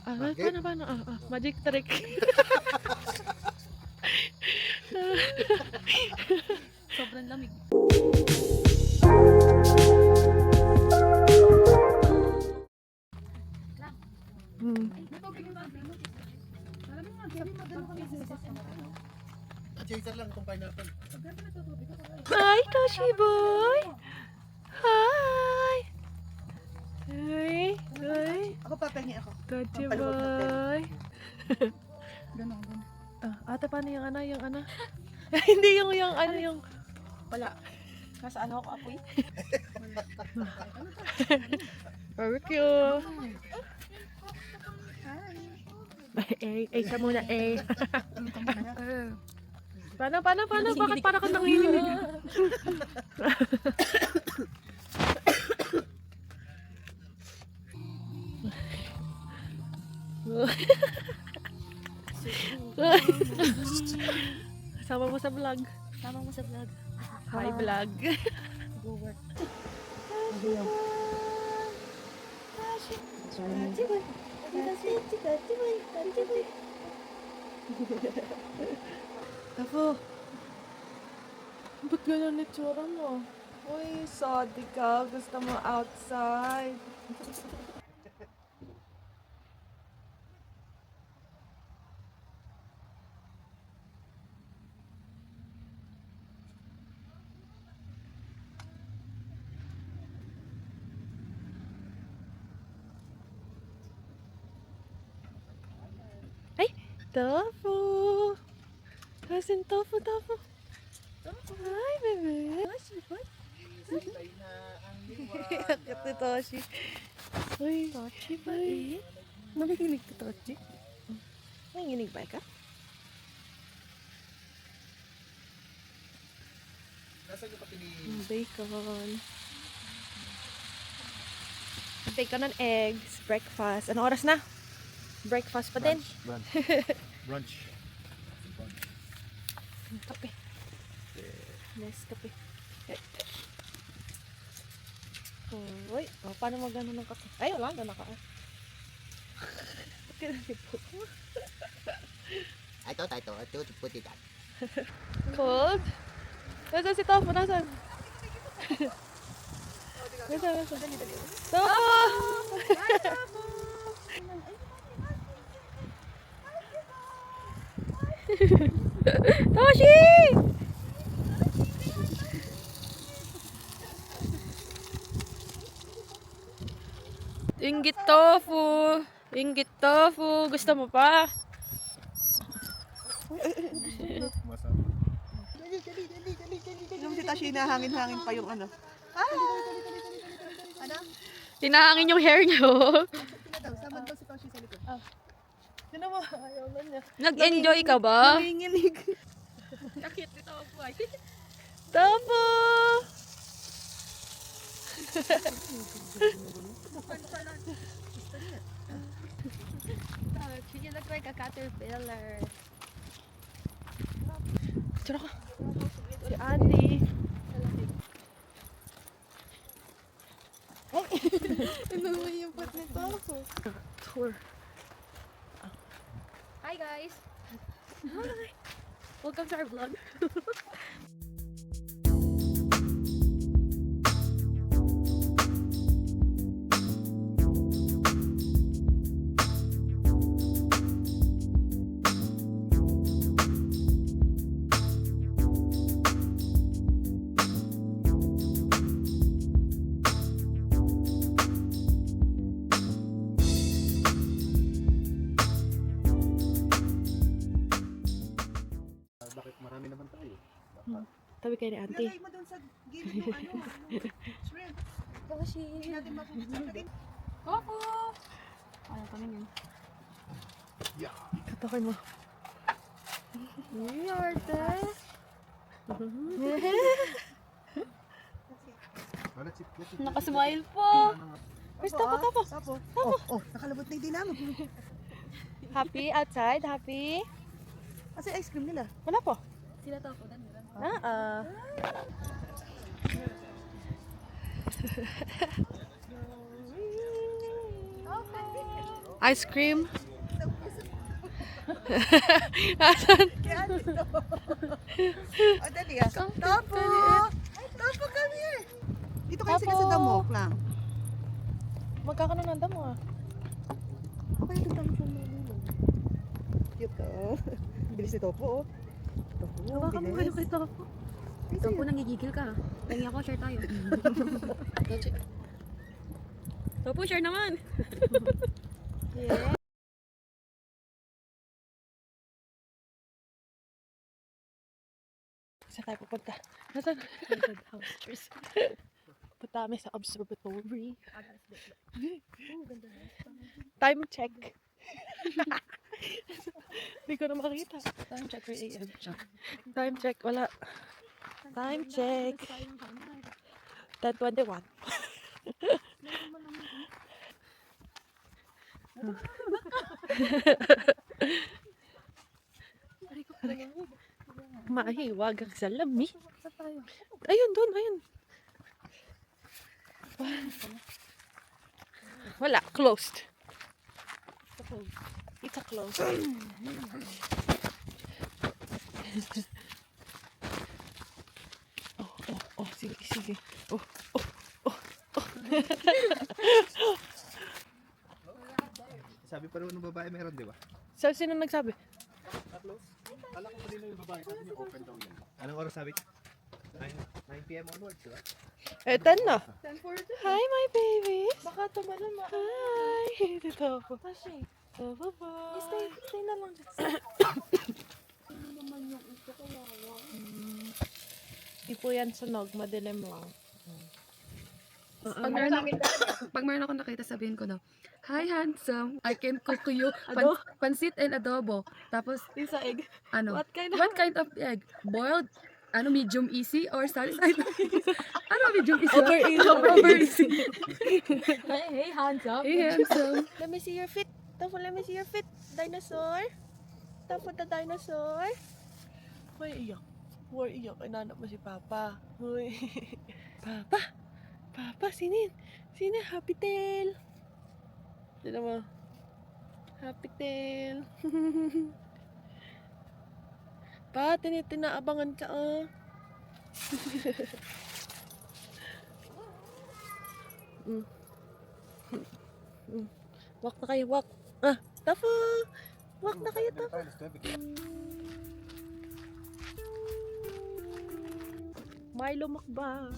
Paano? Magic trick. Sobrang lamig. Chaser lang itong pineapple. Hi, Toshi boy! Hi! Hi! Ako papahingi ako. Toshi boy! Ganun. Ate, paano yung ano? Hindi yung Wala. Nasaan ako apoy? barbecue. Ka muna, Paano? Bakit para kang nanginginig? Sama mo sa vlog. Hi, vlog. Go work. Ako. Ba't ganun itsura mo? Uy, sorry ka. Gusto mo outside. Ay! Tofu! Cousin Tofu! Hi, bebe! Akit ni Toshi. Uy, Toshi ba eh? Nabiginig ka, Tochi? Nanginig ba ka? Nasaan yung pati ni... Bacon. Bacon and eggs. Breakfast. Anong oras na? Breakfast pa din. Brunch. Kape. Nice kape. Uy, paano magano ng kape? Ay, wala na naka. I thought to put it up. Cold? Nasaan si Tofu? Nasaan? Tofu! Toshi! Inggit tofu. Gusto mo pa? Yung si Tashi hangin-hangin pa yung ano. Hinahangin yung hair niyo. Sama daw si Tashi sa likod. Sino mo? Ayaw na niya. Nag-enjoy ka ba? Nanginginig. Kakit ni Tofu ay. Tofu! You look like a caterpillar. Tsura ka. Si Auntie. Ano mo yung pat ni Tofu? Tour. Hi guys. Welcome to our vlog. Bakit marami naman tayo? Tabi kayo ni Auntie. Ilagay mo doon sa gilid yung shrimp. Toshi. Hindi natin mapupunta. Tofu. Ayaw kami yun. Katakin mo. Hey, Arte. Let's eat. Nakasmile po. Where's Tofu? Tapo. Oh, nakalabot na yung dinamo. Happy outside? Happy? Kasi ice cream nila. Wala po. Sila Tofu. Dan. Ice cream. Asan? Kaya dito. O, dali ah. Tapo! Tapo, come here. Dito kayo sila sa Tapo. damok lang. Magkakaroon ng damo ah. Okay, ito tayo sa malulong. Cute oh. Bilis ni Topo oh. Topo, Hawakan mo kayo kay Topo. Bilis Topo, yun. nangigigil ka. Tangi ako, share tayo. Topo, share naman. Yeah. Saan tayo pupunta? Nasaan? Punta kami sa observatory. Time check. Hindi ko na makita. Time check for AM. Time check. Wala. Time check. 10:21. Mahiwag ang salami. Ayun, doon, ayun. Wala, closed. It's a closed. Oh, sige, sige. Oh. Sabi pa rin ng babae meron, di ba? So, sino nagsabi? Close? Kala ko pa rin yung babae. Sabi niya open daw yan. Anong oras sabi? 9 p.m. onwards, di ba? 10 na. 10:40. Hi, my babies. Baka tumalo ma. Hi. Dito ako. Kasi, Bye-bye. stay na lang. Di po yan sunog. Madilim lang. Pag meron ako nakita, sabihin ko daw, "Hi handsome, I can cook you pansit and adobo." Tapos Yung sa egg. ano? What kind of egg? Boiled? Ano, medium easy or salad? Ano medium easy? Over easy. Over easy. Hey, hands up. Hey handsome. Let me see your feet. Tafo, let me see your feet. Dinosaur. Tafo the dinosaur. Hoy, iyak. Hoy, iyak. Inanap mo si Papa. Hoy. Papa. Papa, sinin? Sinin? Happy Tail. Sino mo? Happy Tail. Pa, tinaabangan ka ah. Walk na kayo, walk. Ah, Tafo. Walk na kayo, Tafo. Milo Makba.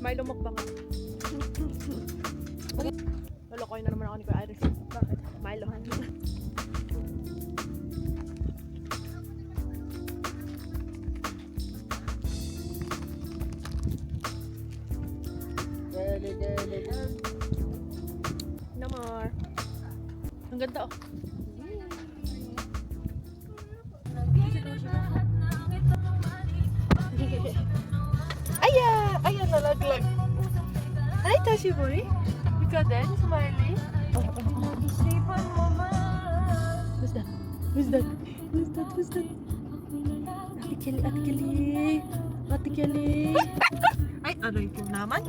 Milo Makba nga. Lolokoy na naman ako ni Kuya Iris. Bakit? Milo. No more. Ang ganda oh. Aya! Aya, nalaglag. Hi, Tashi Boy. Ikaw din, Smiley. Who's that? Who's that? Who's that? Who's that? Ate Kelly, Ate Kelly. Ate Kelly. Ay, aray ko naman.